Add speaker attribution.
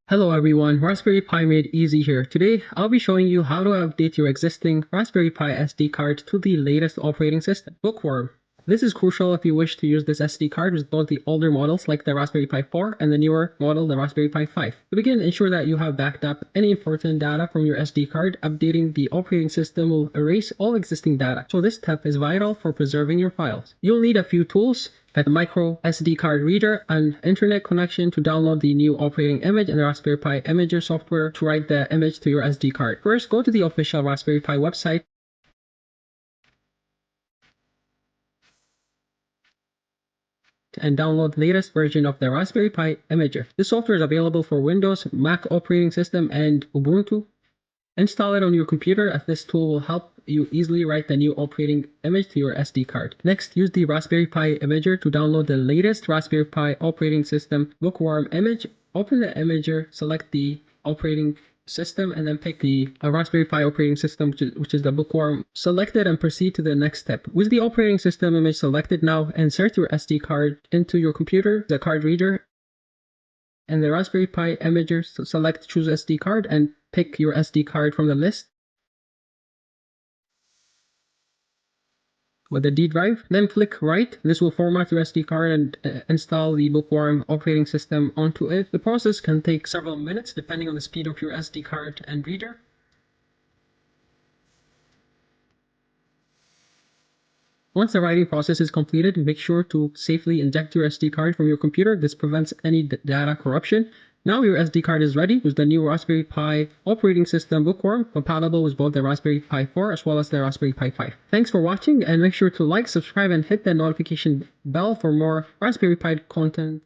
Speaker 1: Hello everyone, Raspberry Pi Made Easy here. Today, I'll be showing you how to update your existing Raspberry Pi SD card to the latest operating system, Bookworm. This is crucial if you wish to use this SD card with both the older models like the Raspberry Pi 4 and the newer model, the Raspberry Pi 5. To begin, ensure that you have backed up any important data from your SD card. Updating the operating system will erase all existing data, so this step is vital for preserving your files. You'll need a few tools, a micro SD card reader, an internet connection to download the new operating image, and the Raspberry Pi Imager software to write the image to your SD card. First, go to the official Raspberry Pi website and download the latest version of the Raspberry Pi Imager. This software is available for Windows, Mac operating system, and Ubuntu. Install it on your computer, as this tool will help you easily write the new operating image to your SD card. Next, use the Raspberry Pi Imager to download the latest Raspberry Pi operating system Bookworm image. Open the Imager, select the operating system, and then pick the Raspberry Pi operating system, which is the Bookworm. Select it and proceed to the next step. With the operating system image selected now, insert your SD card into your computer, the card reader, and the Raspberry Pi Imager. Select Choose SD card and pick your SD card from the list with the D drive. Then click Write. This will format your SD card and install the Bookworm operating system onto it. The process can take several minutes depending on the speed of your SD card and reader. Once the writing process is completed, make sure to safely eject your SD card from your computer. This prevents any data corruption. Now your SD card is ready with the new Raspberry Pi operating system Bookworm, compatible with both the Raspberry Pi 4 as well as the Raspberry Pi 5. Thanks for watching, and make sure to like, subscribe, and hit the notification bell for more Raspberry Pi content.